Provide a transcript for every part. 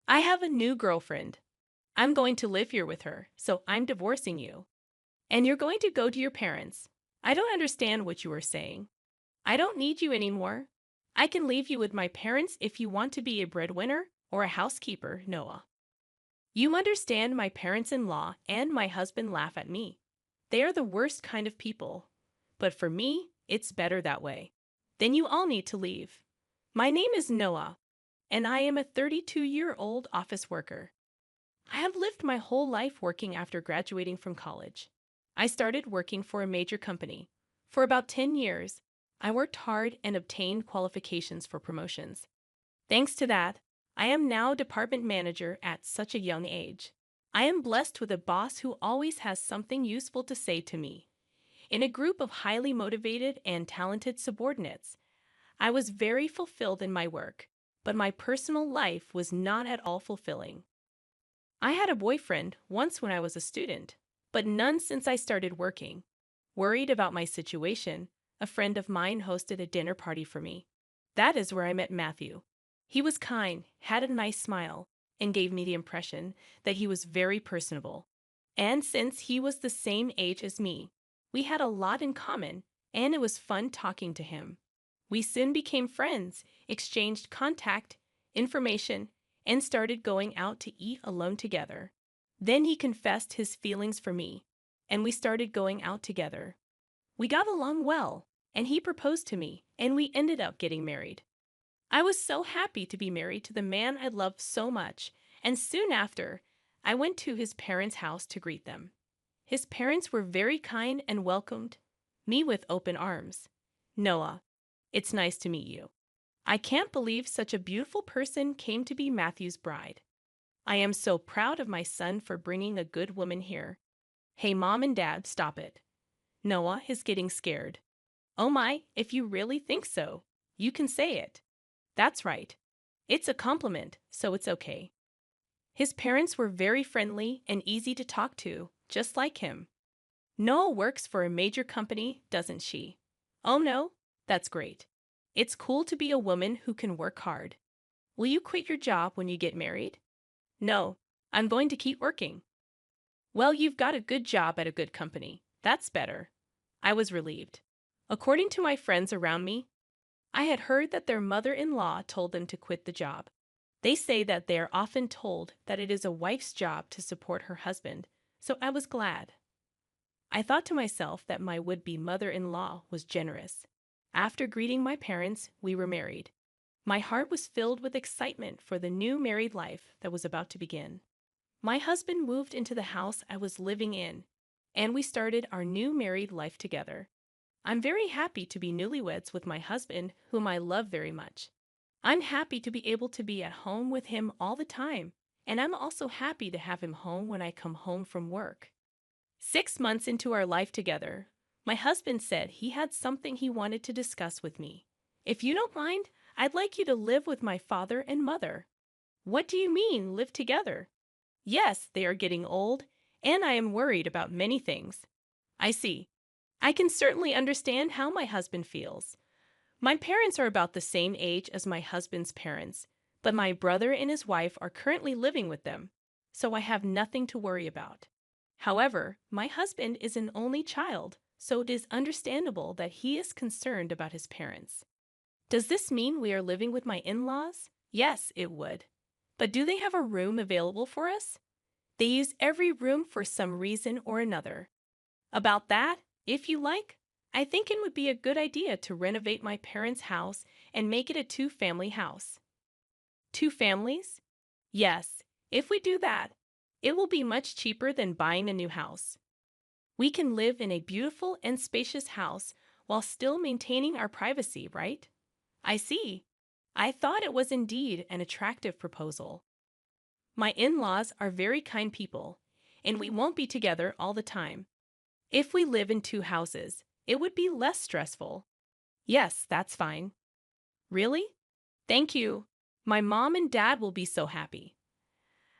I have a new girlfriend. I'm going to live here with her, so I'm divorcing you. And you're going to go to your parents. I don't understand what you are saying. I don't need you anymore. I can leave you with my parents if you want to be a breadwinner or a housekeeper, Noah. You understand my parents-in-law and my husband laugh at me. They are the worst kind of people. But for me, it's better that way. Then you all need to leave. My name is Noah, and I am a 32-year-old office worker. I have lived my whole life working after graduating from college. I started working for a major company. For about 10 years, I worked hard and obtained qualifications for promotions. Thanks to that, I am now department manager at such a young age. I am blessed with a boss who always has something useful to say to me. In a group of highly motivated and talented subordinates, I was very fulfilled in my work, but my personal life was not at all fulfilling. I had a boyfriend once when I was a student, but none since I started working. Worried about my situation, a friend of mine hosted a dinner party for me. That is where I met Matthew. He was kind, had a nice smile, and gave me the impression that he was very personable. And since he was the same age as me, we had a lot in common, and it was fun talking to him. We soon became friends, exchanged contact, information, and started going out to eat alone together. Then he confessed his feelings for me, and we started going out together. We got along well, and he proposed to me, and we ended up getting married. I was so happy to be married to the man I loved so much, and soon after, I went to his parents' house to greet them. His parents were very kind and welcomed me with open arms. Noah, it's nice to meet you. I can't believe such a beautiful person came to be Matthew's bride. I am so proud of my son for bringing a good woman here. Hey, Mom and Dad, stop it. Noah is getting scared. Oh my, if you really think so, you can say it. That's right. It's a compliment, so it's okay. His parents were very friendly and easy to talk to, just like him. Noah works for a major company, doesn't she? Oh no, that's great. It's cool to be a woman who can work hard. Will you quit your job when you get married? No, I'm going to keep working. Well, you've got a good job at a good company. That's better. I was relieved. According to my friends around me, I had heard that their mother-in-law told them to quit the job. They say that they are often told that it is a wife's job to support her husband, so I was glad. I thought to myself that my would-be mother-in-law was generous. After greeting my parents, we were married. My heart was filled with excitement for the new married life that was about to begin. My husband moved into the house I was living in, and we started our new married life together. I'm very happy to be newlyweds with my husband, whom I love very much. I'm happy to be able to be at home with him all the time, and I'm also happy to have him home when I come home from work. 6 months into our life together, my husband said he had something he wanted to discuss with me. If you don't mind, I'd like you to live with my father and mother. What do you mean, live together? Yes, they are getting old, and I am worried about many things. I see. I can certainly understand how my husband feels. My parents are about the same age as my husband's parents, but my brother and his wife are currently living with them, so I have nothing to worry about. However, my husband is an only child, so it is understandable that he is concerned about his parents. Does this mean we are living with my in-laws? Yes, it would. But do they have a room available for us? They use every room for some reason or another. About that, if you like, I think it would be a good idea to renovate my parents' house and make it a two-family house. Two families? Yes, if we do that, it will be much cheaper than buying a new house. We can live in a beautiful and spacious house while still maintaining our privacy, right? I see. I thought it was indeed an attractive proposal. My in-laws are very kind people, and we won't be together all the time. If we live in two houses, it would be less stressful. Yes, that's fine. Really? Thank you. My mom and dad will be so happy.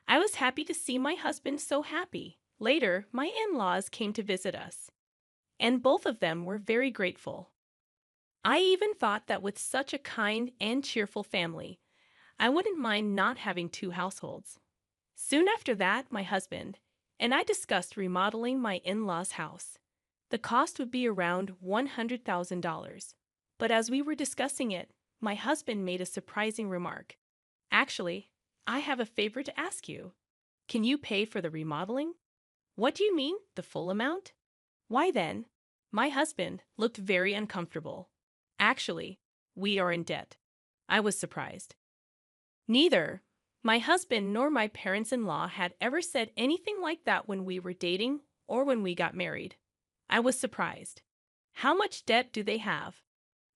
I was happy to see my husband so happy. Later, my in-laws came to visit us, and both of them were very grateful. I even thought that with such a kind and cheerful family, I wouldn't mind not having two households. Soon after that, my husband and I discussed remodeling my in-laws' house. The cost would be around $100,000. But as we were discussing it, my husband made a surprising remark. Actually, I have a favor to ask you. Can you pay for the remodeling? What do you mean, the full amount? Why then? My husband looked very uncomfortable. Actually, we are in debt. I was surprised. Neither my husband nor my parents-in-law had ever said anything like that when we were dating or when we got married. I was surprised. How much debt do they have?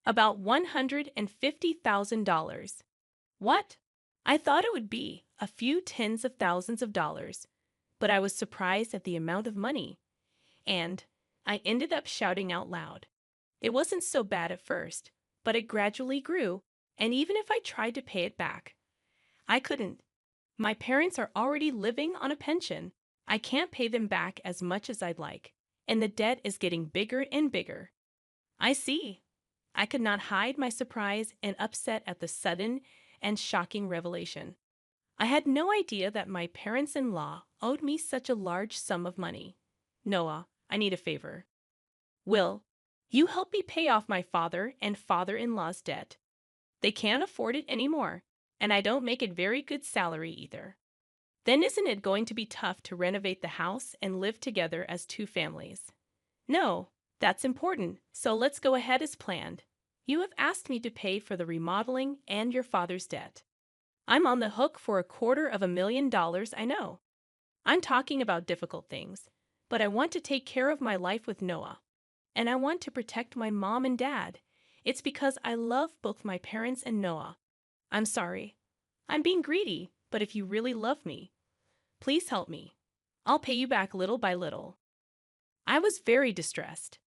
About $150,000. What? I thought it would be a few tens of thousands of dollars, but I was surprised at the amount of money, and I ended up shouting out loud. It wasn't so bad at first, but it gradually grew, and even if I tried to pay it back, I couldn't. My parents are already living on a pension. I can't pay them back as much as I'd like, and the debt is getting bigger and bigger. I see. I could not hide my surprise and upset at the sudden and shocking revelation. I had no idea that my parents-in-law owed me such a large sum of money. Noah, I need a favor. Will you help me pay off my father and father-in-law's debt? They can't afford it anymore, and I don't make a very good salary either. Then isn't it going to be tough to renovate the house and live together as two families? No, that's important, so let's go ahead as planned. You have asked me to pay for the remodeling and your father's debt. I'm on the hook for $250,000, I know. I'm talking about difficult things, but I want to take care of my life with Noah. And I want to protect my mom and dad. It's because I love both my parents and Noah. I'm sorry. I'm being greedy, but if you really love me, please help me. I'll pay you back little by little. I was very distressed.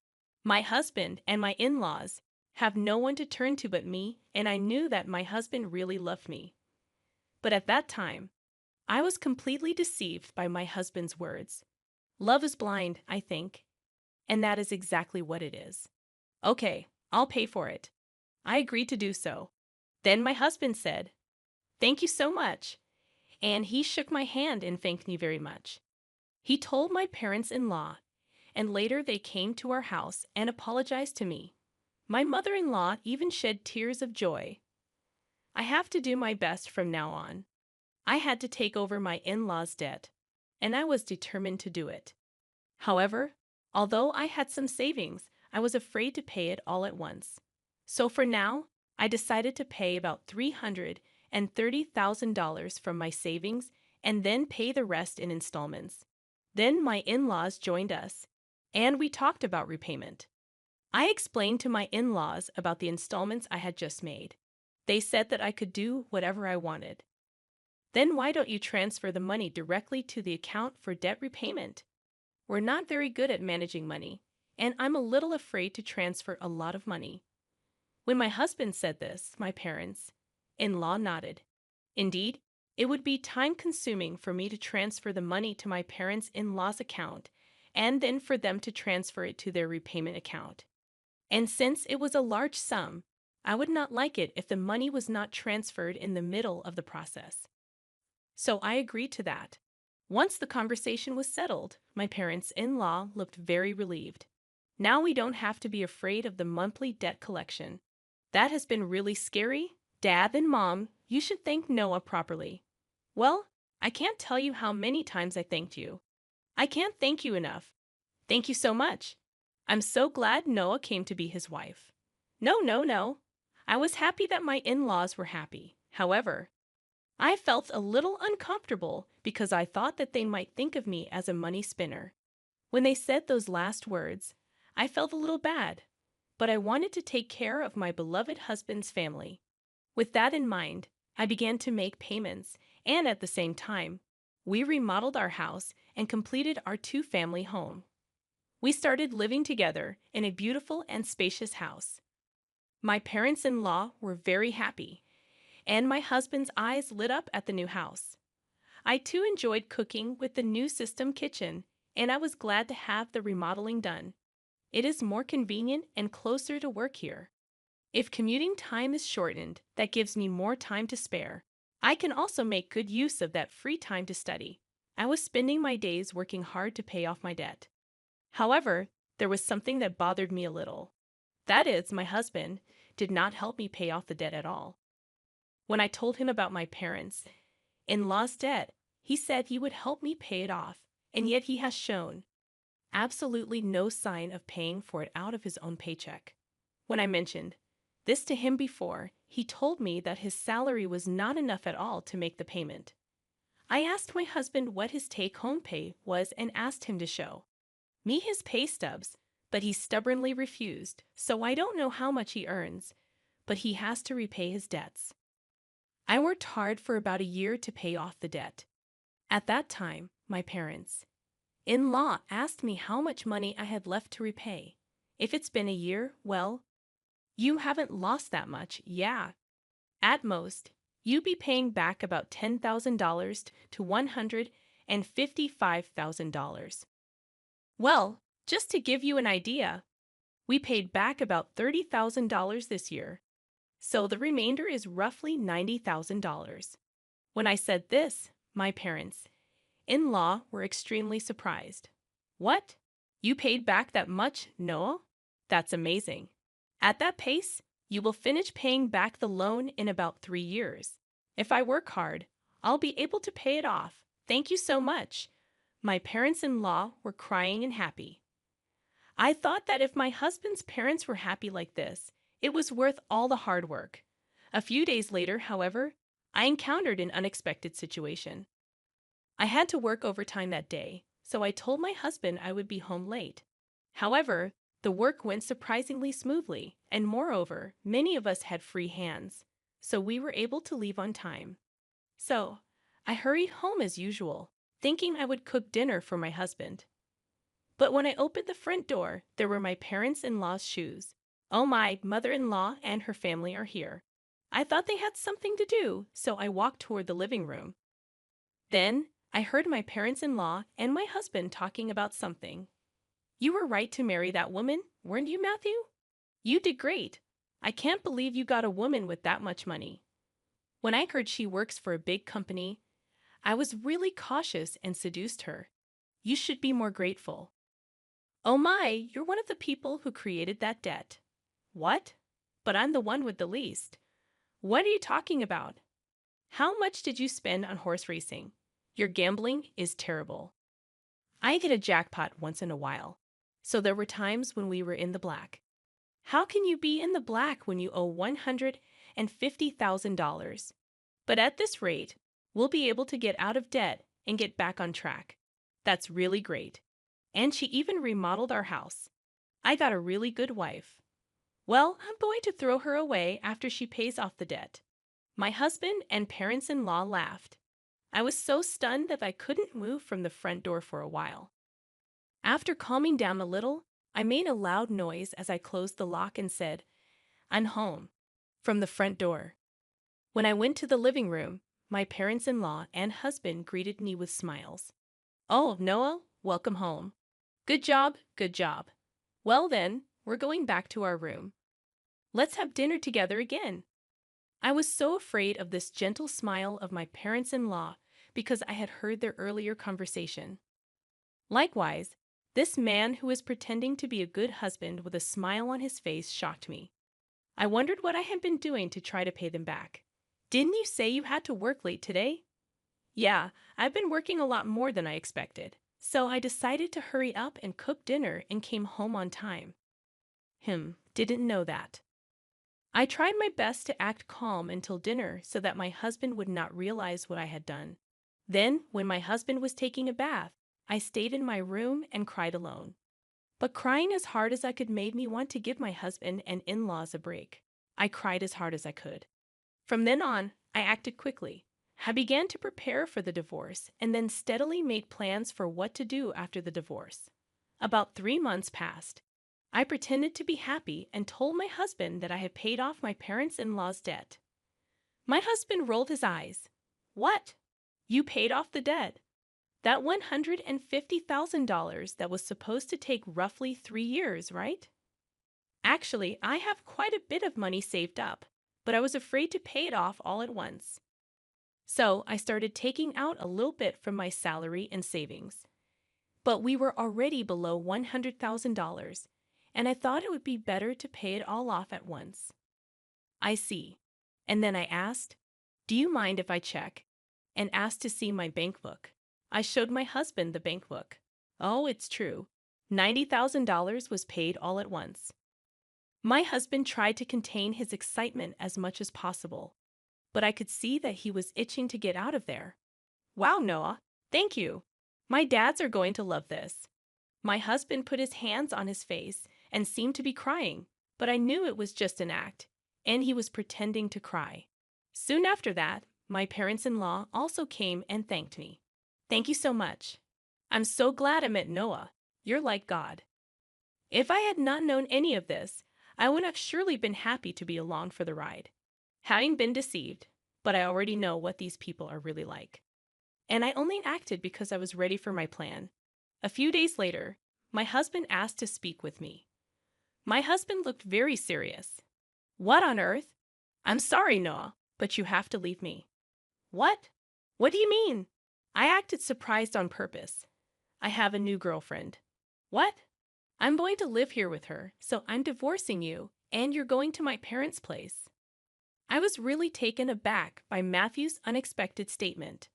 My husband and my in-laws have no one to turn to but me, and I knew that my husband really loved me. But at that time, I was completely deceived by my husband's words. Love is blind, I think, and that is exactly what it is. Okay, I'll pay for it. I agreed to do so. Then my husband said, "Thank you so much," and he shook my hand and thanked me very much. He told my parents-in-law, and later they came to our house and apologized to me. My mother-in-law even shed tears of joy. I have to do my best from now on. I had to take over my in-laws' debt, and I was determined to do it. However, although I had some savings, I was afraid to pay it all at once. So for now, I decided to pay about $330,000 from my savings and then pay the rest in installments. Then my in-laws joined us, and we talked about repayment. I explained to my in-laws about the installments I had just made. They said that I could do whatever I wanted. Then why don't you transfer the money directly to the account for debt repayment? We're not very good at managing money, and I'm a little afraid to transfer a lot of money. When my husband said this, my parents-in-law nodded. Indeed, it would be time-consuming for me to transfer the money to my parents-in-law's account and then for them to transfer it to their repayment account. And since it was a large sum, I would not like it if the money was not transferred in the middle of the process. So I agreed to that. Once the conversation was settled, my parents-in-law looked very relieved. Now we don't have to be afraid of the monthly debt collection. That has been really scary. Dad and Mom, you should thank Noah properly. Well, I can't tell you how many times I thanked you. I can't thank you enough. Thank you so much. I'm so glad Noah came to be his wife. No. I was happy that my in-laws were happy. However, I felt a little uncomfortable because I thought that they might think of me as a money spinner. When they said those last words, I felt a little bad, but I wanted to take care of my beloved husband's family. With that in mind, I began to make payments, and at the same time, we remodeled our house and completed our two-family home. We started living together in a beautiful and spacious house. My parents-in-law were very happy, and my husband's eyes lit up at the new house. I too enjoyed cooking with the new system kitchen, and I was glad to have the remodeling done. It is more convenient and closer to work here. If commuting time is shortened, that gives me more time to spare. I can also make good use of that free time to study. I was spending my days working hard to pay off my debt. However, there was something that bothered me a little. That is, my husband did not help me pay off the debt at all. When I told him about my parents' in law's debt, he said he would help me pay it off, and yet he has shown absolutely no sign of paying for it out of his own paycheck. When I mentioned this to him before, he told me that his salary was not enough at all to make the payment. I asked my husband what his take-home pay was and asked him to show me his pay stubs, but he stubbornly refused, so I don't know how much he earns, but he has to repay his debts. I worked hard for about a year to pay off the debt. At that time, my parents in law asked me how much money I had left to repay. If it's been a year, well, you haven't lost that much, yeah. At most, you be paying back about $10,000 to $155,000. Well, just to give you an idea, we paid back about $30,000 this year, so the remainder is roughly $90,000. When I said this, my parents in law were extremely surprised. What? You paid back that much, Noah? That's amazing. At that pace, you will finish paying back the loan in about 3 years. If I work hard, I'll be able to pay it off. Thank you so much. My parents-in-law were crying and happy. I thought that if my husband's parents were happy like this, it was worth all the hard work. A few days later, however, I encountered an unexpected situation. I had to work overtime that day, so I told my husband I would be home late. However, the work went surprisingly smoothly, and moreover, many of us had free hands, so we were able to leave on time. So, I hurried home as usual, thinking I would cook dinner for my husband. But when I opened the front door, there were my parents-in-law's shoes. Oh, my mother-in-law and her family are here. I thought they had something to do, so I walked toward the living room. Then, I heard my parents-in-law and my husband talking about something. You were right to marry that woman, weren't you, Matthew? You did great. I can't believe you got a woman with that much money. When I heard she works for a big company, I was really cautious and seduced her. You should be more grateful. Oh my, you're one of the people who created that debt. What? But I'm the one with the least. What are you talking about? How much did you spend on horse racing? Your gambling is terrible. I get a jackpot once in a while, so there were times when we were in the black. How can you be in the black when you owe $150,000? But at this rate, we'll be able to get out of debt and get back on track. That's really great. And she even remodeled our house. I got a really good wife. Well, I'm going to throw her away after she pays off the debt. My husband and parents-in-law laughed. I was so stunned that I couldn't move from the front door for a while. After calming down a little, I made a loud noise as I closed the lock and said, "I'm home," from the front door. When I went to the living room, my parents-in-law and husband greeted me with smiles. "Oh, Noah, welcome home. Good job, good job. Well then, we're going back to our room. Let's have dinner together again." I was so afraid of this gentle smile of my parents-in-law because I had heard their earlier conversation. Likewise, this man who was pretending to be a good husband with a smile on his face shocked me. I wondered what I had been doing to try to pay them back. "Didn't you say you had to work late today?" "Yeah, I've been working a lot more than I expected, so I decided to hurry up and cook dinner and came home on time." Didn't know that. I tried my best to act calm until dinner so that my husband would not realize what I had done. Then, when my husband was taking a bath, I stayed in my room and cried alone. But crying as hard as I could made me want to give my husband and in-laws a break. I cried as hard as I could. From then on, I acted quickly. I began to prepare for the divorce and then steadily made plans for what to do after the divorce. About 3 months passed. I pretended to be happy and told my husband that I had paid off my parents-in-law's debt. My husband rolled his eyes. "What? You paid off the debt? That $150,000 that was supposed to take roughly 3 years, right?" "Actually, I have quite a bit of money saved up, but I was afraid to pay it off all at once." So I started taking out a little bit from my salary and savings. But we were already below $100,000, and I thought it would be better to pay it all off at once. I see. And then I asked, "Do you mind if I check?" And asked to see my bank book. I showed my husband the bank book. Oh, it's true. $90,000 was paid all at once. My husband tried to contain his excitement as much as possible, but I could see that he was itching to get out of there. Wow, Noah, thank you. My dads are going to love this. My husband put his hands on his face and seemed to be crying, but I knew it was just an act, and he was pretending to cry. Soon after that, my parents-in-law also came and thanked me. Thank you so much. I'm so glad I met Noah. You're like God. If I had not known any of this, I would have surely been happy to be along for the ride. Having been deceived, but I already know what these people are really like. And I only acted because I was ready for my plan. A few days later, my husband asked to speak with me. My husband looked very serious. What on earth? I'm sorry, Noah, but you have to leave me. What? What do you mean? I acted surprised on purpose. I have a new girlfriend. What? I'm going to live here with her, so I'm divorcing you, and you're going to my parents' place. I was really taken aback by Matthew's unexpected statement.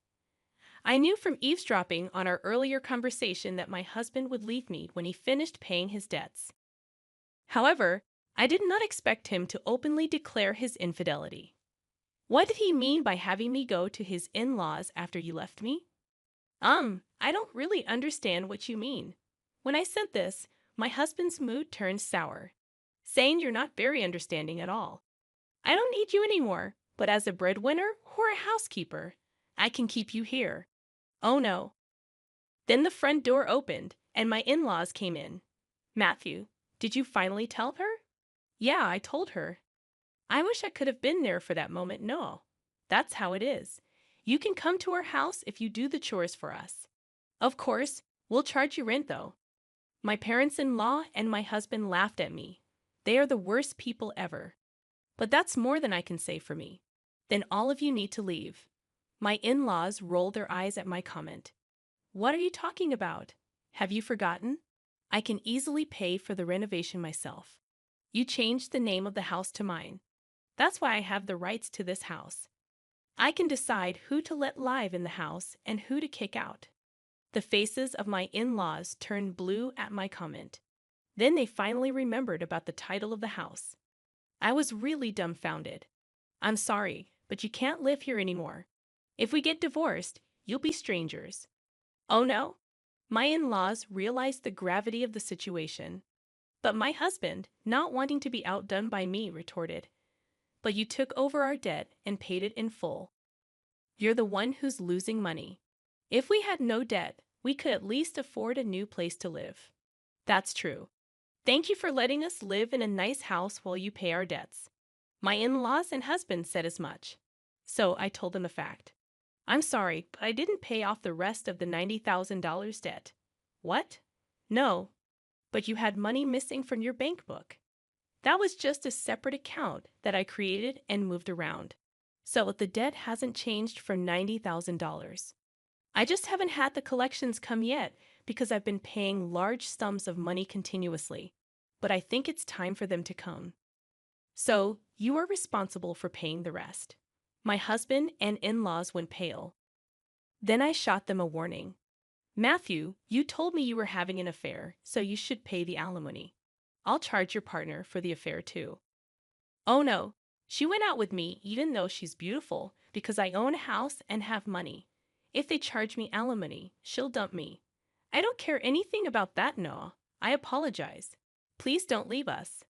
I knew from eavesdropping on our earlier conversation that my husband would leave me when he finished paying his debts. However, I did not expect him to openly declare his infidelity. What did he mean by having me go to his in-laws after you left me? I don't really understand what you mean. When I said this, my husband's mood turned sour, saying you're not very understanding at all. I don't need you anymore, but as a breadwinner or a housekeeper, I can keep you here. Oh no. Then the front door opened, and my in-laws came in. Matthew, did you finally tell her? Yeah, I told her. I wish I could have been there for that moment. No. That's how it is. You can come to our house if you do the chores for us. Of course, we'll charge you rent though. My parents-in-law and my husband laughed at me. They are the worst people ever. But that's more than I can say for me. Then all of you need to leave. My in-laws rolled their eyes at my comment. What are you talking about? Have you forgotten? I can easily pay for the renovation myself. You changed the name of the house to mine. That's why I have the rights to this house. I can decide who to let live in the house and who to kick out. The faces of my in-laws turned blue at my comment. Then they finally remembered about the title of the house. I was really dumbfounded. I'm sorry, but you can't live here anymore. If we get divorced, you'll be strangers. Oh no? My in-laws realized the gravity of the situation. But my husband, not wanting to be outdone by me, retorted, "But you took over our debt and paid it in full. You're the one who's losing money. If we had no debt, we could at least afford a new place to live." That's true. Thank you for letting us live in a nice house while you pay our debts. My in-laws and husband said as much. So I told them the fact. I'm sorry, but I didn't pay off the rest of the $90,000 debt. What? No, but you had money missing from your bank book. That was just a separate account that I created and moved around. So the debt hasn't changed for $90,000. I just haven't had the collections come yet because I've been paying large sums of money continuously. But I think it's time for them to come. So you are responsible for paying the rest. My husband and in-laws went pale. Then I shot them a warning. Matthew, you told me you were having an affair, so you should pay the alimony. I'll charge your partner for the affair too. Oh no, she went out with me even though she's beautiful because I own a house and have money. If they charge me alimony, she'll dump me. I don't care anything about that, Noah. I apologize. Please don't leave us.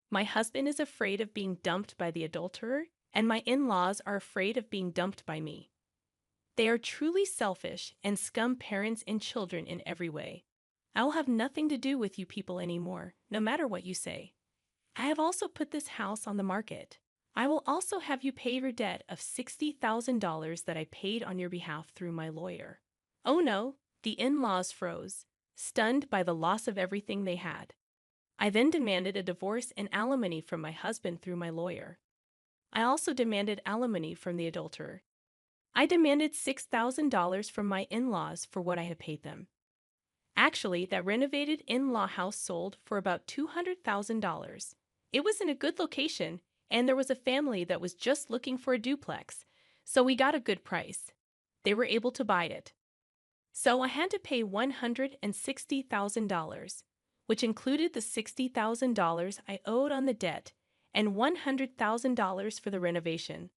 My husband is afraid of being dumped by the adulterer, and my in-laws are afraid of being dumped by me. They are truly selfish and scum parents and children in every way. I will have nothing to do with you people anymore, no matter what you say. I have also put this house on the market. I will also have you pay your debt of $60,000 that I paid on your behalf through my lawyer. Oh no, the in-laws froze, stunned by the loss of everything they had. I then demanded a divorce and alimony from my husband through my lawyer. I also demanded alimony from the adulterer. I demanded $6,000 from my in-laws for what I had paid them. Actually, that renovated in-law house sold for about $200,000. It was in a good location, and there was a family that was just looking for a duplex, so we got a good price. They were able to buy it. So I had to pay $160,000, which included the $60,000 I owed on the debt and $100,000 for the renovation.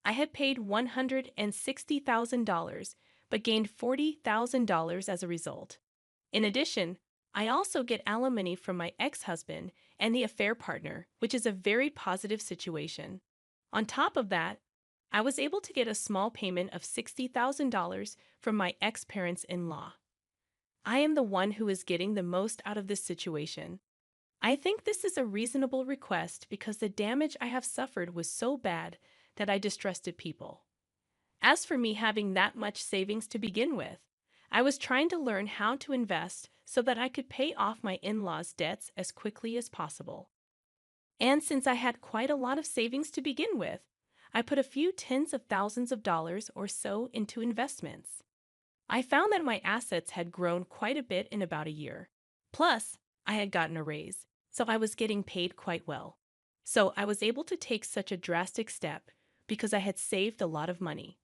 I had paid $160,000 but gained $40,000 as a result. In addition, I also get alimony from my ex-husband and the affair partner, which is a very positive situation. On top of that, I was able to get a small payment of $60,000 from my ex-parents-in-law. I am the one who is getting the most out of this situation. I think this is a reasonable request because the damage I have suffered was so bad that I distrusted people. As for me having that much savings to begin with, I was trying to learn how to invest so that I could pay off my in-laws' debts as quickly as possible. And since I had quite a lot of savings to begin with, I put a few tens of thousands of dollars or so into investments. I found that my assets had grown quite a bit in about a year. Plus, I had gotten a raise, so I was getting paid quite well. So I was able to take such a drastic step because I had saved a lot of money.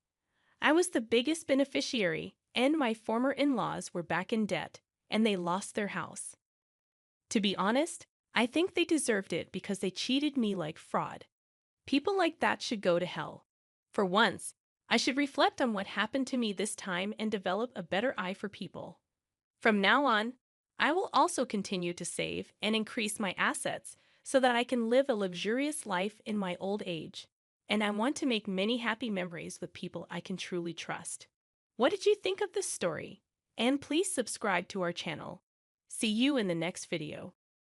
I was the biggest beneficiary, and my former in-laws were back in debt, and they lost their house. To be honest, I think they deserved it because they cheated me like fraud. People like that should go to hell. For once, I should reflect on what happened to me this time and develop a better eye for people. From now on, I will also continue to save and increase my assets so that I can live a luxurious life in my old age. And I want to make many happy memories with people I can truly trust. What did you think of this story? And please subscribe to our channel. See you in the next video.